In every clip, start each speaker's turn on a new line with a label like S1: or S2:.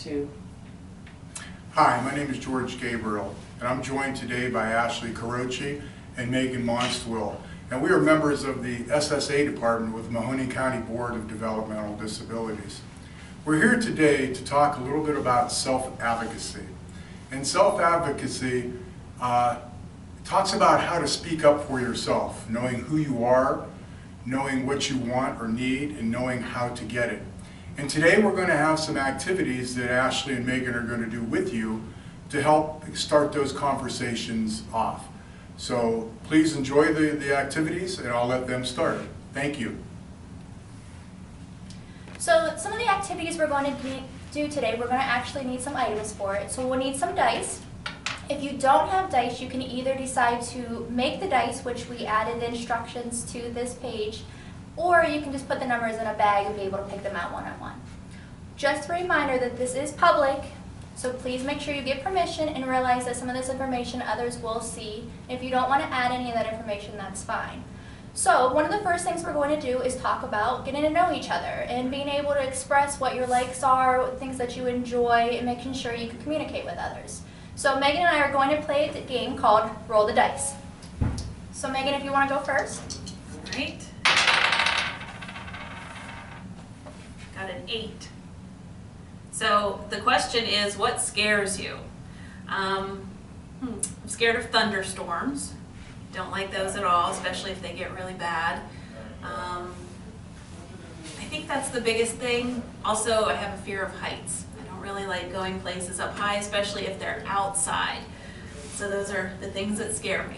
S1: 2.
S2: Hi, my name is George Gabriel, and I'm joined today by Ashley Carochi and Megan Monstwill. And we are members of the SSA department with Mahoney County Board of Developmental Disabilities. We're here today to talk a little bit about self-advocacy. And self-advocacy talks about how to speak up for yourself, knowing who you are, knowing what you want or need, and knowing how to get it. And today we're going to have some activities that Ashley and Megan are going to do with you to help start those conversations off. So please enjoy the activities, and I'll let them start. Thank you.
S3: So some of the activities we're going to do today, we're going to actually need some items for it. So we'll need some dice. If you don't have dice, you can either decide to make the dice, which we added the instructions to this page, or you can just put the numbers in a bag and be able to pick them out one-on-one. Just a reminder that this is public, so please make sure you get permission and realize that some of this information others will see. If you don't want to add any of that information, that's fine. So one of the first things we're going to do is talk about getting to know each other and being able to express what your likes are, things that you enjoy, and making sure you can communicate with others. So Megan and I are going to play the game called Roll the Dice. So Megan, if you want to go first.
S4: All right. Got an 8. So the question is, what scares you? I'm scared of thunderstorms. Don't like those at all, especially if they get really bad. I think that's the biggest thing. Also, I have a fear of heights. I don't really like going places up high, especially if they're outside. So those are the things that scare me.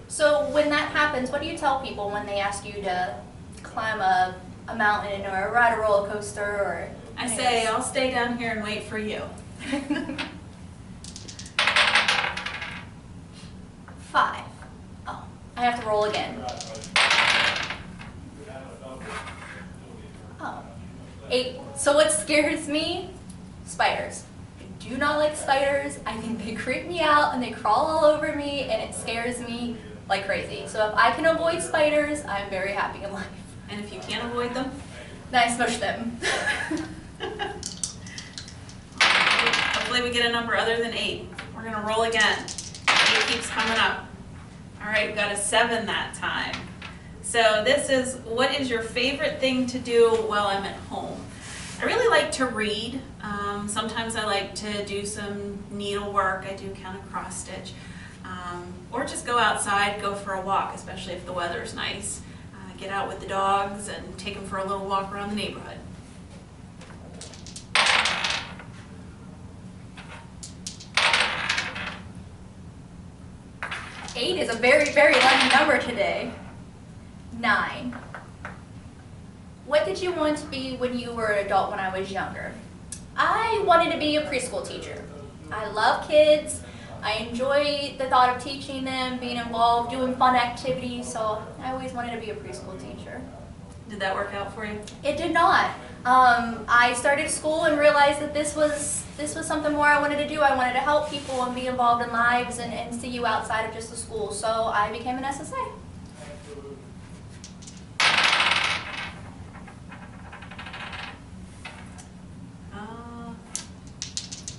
S3: So when that happens, what do you tell people when they ask you to climb a mountain or ride a roller coaster? Or
S4: I say, I'll stay down here and wait for you.
S3: 5. Oh, I have to roll again. Oh, 8. So what scares me? Spiders. I do not like spiders. I think they creep me out and they crawl all over me and it scares me like crazy. So if I can avoid spiders, I'm very happy in life.
S4: And if you can't avoid them?
S3: Then I smush them.
S4: Hopefully we get a number other than 8. We're going to roll again. 8 keeps coming up. All right, we got a 7 that time. So this is, what is your favorite thing to do while I'm at home? I really like to read. Sometimes I like to do some needlework. I do kind of cross stitch. Or just go outside, go for a walk, especially if the weather's nice. Get out with the dogs and take them for a little walk around the neighborhood.
S3: Eight is a very, very lucky number today. 9. What did you want to be when you were an adult when I was younger? I wanted to be a preschool teacher. I love kids. I enjoy the thought of teaching them, being involved, doing fun activities, so I always wanted to be a preschool teacher.
S4: Did that work out for you?
S3: It did not. I started school and realized that this was something more I wanted to do. I wanted to help people and be involved in lives and see you outside of just the school, so I became an SSA.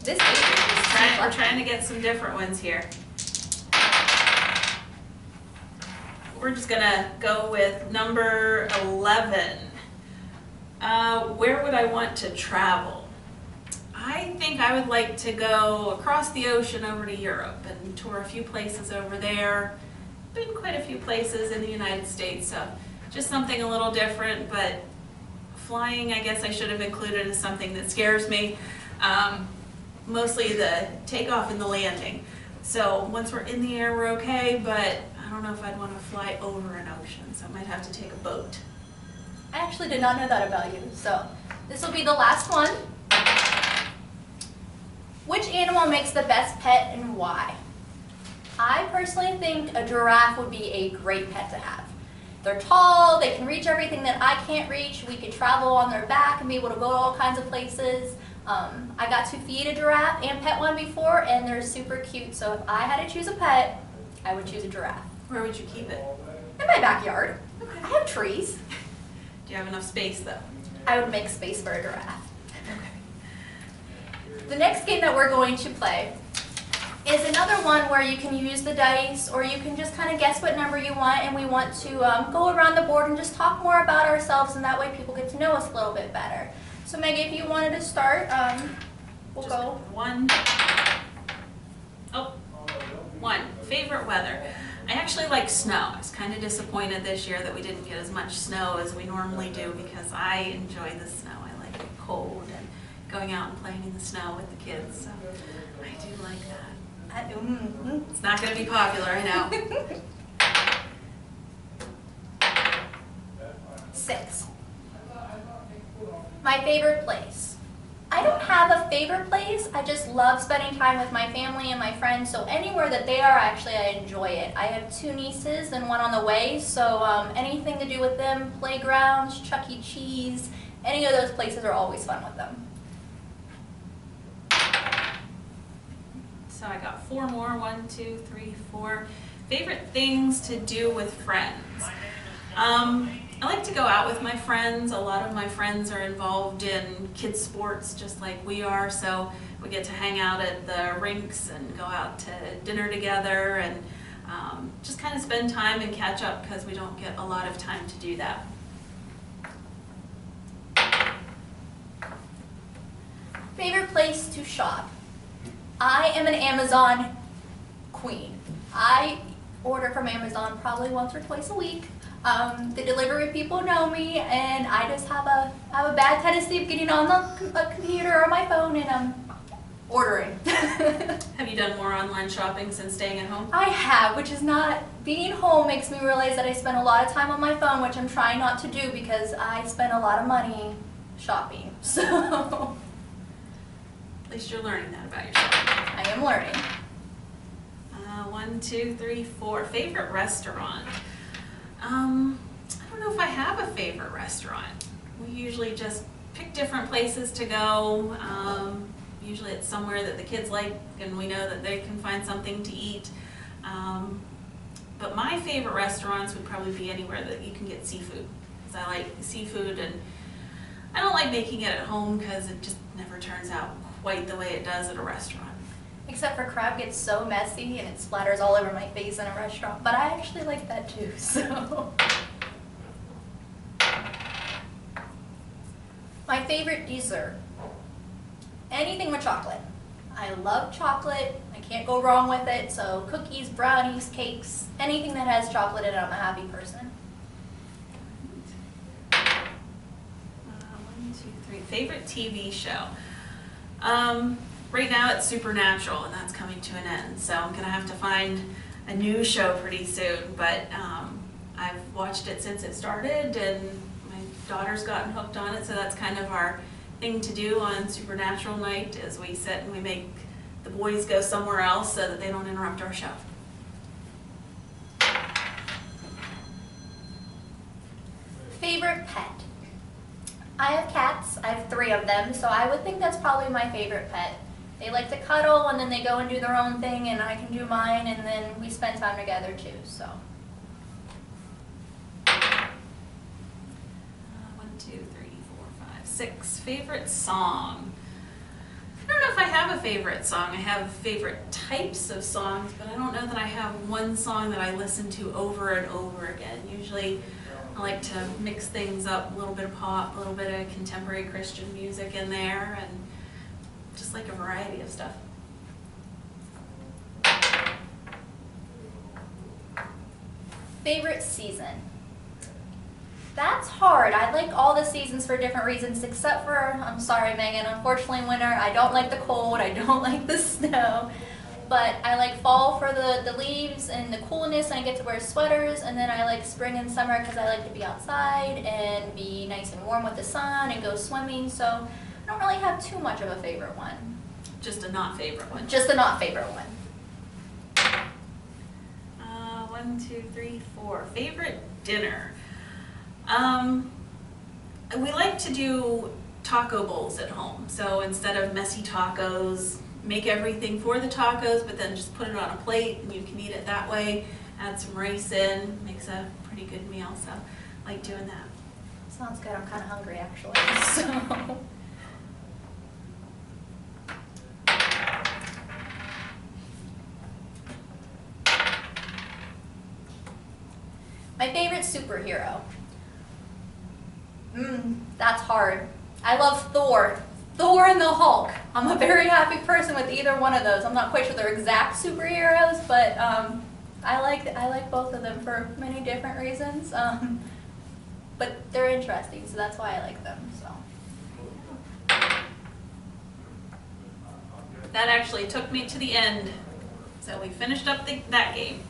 S3: This
S4: We're trying to get some different ones here. We're just going to go with number 11. Where would I want to travel? I think I would like to go across the ocean over to Europe and tour a few places over there. Been quite a few places in the United States, so just something a little different, but flying I guess I should have included as something that scares me. Mostly the takeoff and the landing. So once we're in the air, we're okay, but I don't know if I'd want to fly over an ocean, so I might have to take a boat.
S3: I actually did not know that about you, so this will be the last one. Which animal makes the best pet and why? I personally think a giraffe would be a great pet to have. They're tall, they can reach everything that I can't reach, we could travel on their back and be able to go to all kinds of places. I got to feed a giraffe and pet one before, and they're super cute, so if I had to choose a pet, I would choose a giraffe.
S4: Where would you keep it?
S3: In my backyard.
S4: Okay.
S3: I have trees.
S4: Do you have enough space though?
S3: I would make space for a giraffe.
S4: Okay.
S3: the next game that we're going to play is another one where you can use the dice or you can just kind of guess what number you want, and we want to go around the board and just talk more about ourselves, and that way people get to know us a little bit better. So Maggie, if you wanted to start, we'll
S4: Just
S3: go.
S4: one. Oh, one. Favorite weather. I actually like snow. I was kind of disappointed this year that we didn't get as much snow as we normally do because I enjoy the snow. I like it cold and going out and playing in the snow with the kids. So I do like that. It's not going to be popular, I know.
S3: 6. My favorite place. I don't have a favorite place. I just love spending time with my family and my friends. So anywhere that they are, actually, I enjoy it. I have 2 nieces and 1 on the way. So anything to do with them, playgrounds, Chuck E. Cheese, any of those places are always fun with them.
S4: So I got 4 more. 1, 2, 3, 4. Favorite things to do with friends. I like to go out with my friends. A lot of my friends are involved in kids sports just like we are, so we get to hang out at the rinks and go out to dinner together and just kind of spend time and catch up because we don't get a lot of time to do that.
S3: Favorite place to shop. I am an Amazon queen. I order from Amazon probably once or twice a week. The delivery people know me, and I just have a bad tendency of getting on the computer or my phone and ordering.
S4: Have you done more online shopping since staying at home?
S3: I have, which is not, being home makes me realize that I spend a lot of time on my phone, which I'm trying not to do because I spend a lot of money shopping. So
S4: At least you're learning that about yourself.
S3: I am learning.
S4: 1, 2, 3, 4. Favorite restaurant. I don't know if I have a favorite restaurant. We usually just pick different places to go. Usually it's somewhere that the kids like and we know that they can find something to eat. But my favorite restaurants would probably be anywhere that you can get seafood. Because I like seafood and I don't like making it at home because it just never turns out quite the way it does at a restaurant.
S3: Except for crab gets so messy and it splatters all over my face in a restaurant, but I actually like that too, so. My favorite dessert. Anything with chocolate. I love chocolate. I can't go wrong with it, so cookies, brownies, cakes, anything that has chocolate in it, I'm a happy person.
S4: 1, 2, 3. Favorite TV show. Right now it's Supernatural, and that's coming to an end, so I'm going to have to find a new show pretty soon, but I've watched it since it started, and my daughter's gotten hooked on it, so that's kind of our thing to do on Supernatural night, is we sit and we make the boys go somewhere else so that they don't interrupt our show.
S3: Favorite pet. I have cats. I have 3 of them, so I would think that's probably my favorite pet. They like to cuddle, and then they go and do their own thing, and I can do mine, and then we spend time together too, so.
S4: 1, 2, 3, 4, 5, 6. Favorite song. I don't know if I have a favorite song. I have favorite types of songs, but I don't know that I have one song that I listen to over and over again. Usually I like to mix things up, a little bit of pop, a little bit of contemporary Christian music in there, and just like a variety of stuff.
S3: Favorite season. That's hard. I like all the seasons for different reasons, except for, I'm sorry Megan, unfortunately winter. I don't like the cold, I don't like the snow. But I like fall for the leaves and the coolness, and I get to wear sweaters, and then I like spring and summer because I like to be outside and be nice and warm with the sun and go swimming, so I don't really have too much of a favorite one.
S4: Just a not favorite one.
S3: Just a not favorite one.
S4: 1, 2, 3, 4. Favorite dinner. We like to do taco bowls at home. So instead of messy tacos, make everything for the tacos, but then just put it on a plate and you can eat it that way. Add some rice in, makes a pretty good meal, so I like doing that.
S3: Sounds good. I'm kind of hungry actually. So. favorite superhero. That's hard. I love Thor. Thor and the Hulk. I'm a very happy person with either one of those. I'm not quite sure they're exact superheroes, but I like both of them for many different reasons. But they're interesting, so that's why I like them. So.
S4: That actually took me to the end. So we finished up that game.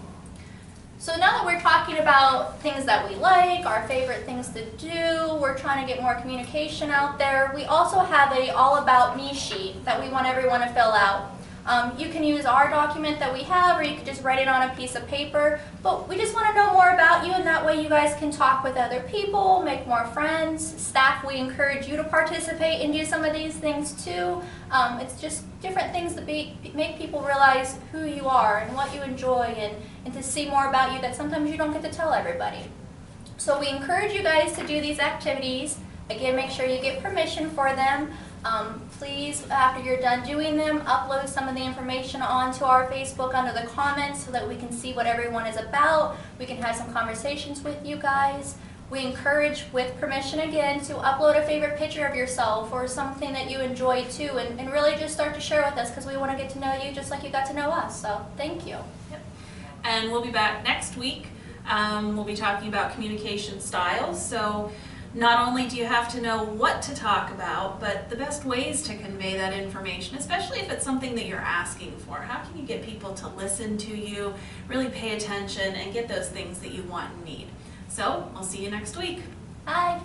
S3: So now that we're talking about things that we like, our favorite things to do, we're trying to get more communication out there, we also have a all about me sheet that we want everyone to fill out. You can use our document that we have, or you could just write it on a piece of paper, but we just want to know more about you, and that way you guys can talk with other people, make more friends. Staff, we encourage you to participate and do some of these things too. It's just different things that make people realize who you are and what you enjoy, and to see more about you that sometimes you don't get to tell everybody. So we encourage you guys to do these activities. Again, make sure you get permission for them. Please, after you're done doing them, upload some of the information onto our Facebook under the comments so that we can see what everyone is about. We can have some conversations with you guys. We encourage, with permission again, to upload a favorite picture of yourself or something that you enjoy too, and really just start to share with us, because we want to get to know you just like you got to know us. So thank you.
S4: Yep. And we'll be back next week. We'll be talking about communication styles. So not only do you have to know what to talk about, but the best ways to convey that information, especially if it's something that you're asking for. How can you get people to listen to you, really pay attention, and get those things that you want and need? So, I'll see you next week.
S3: Bye.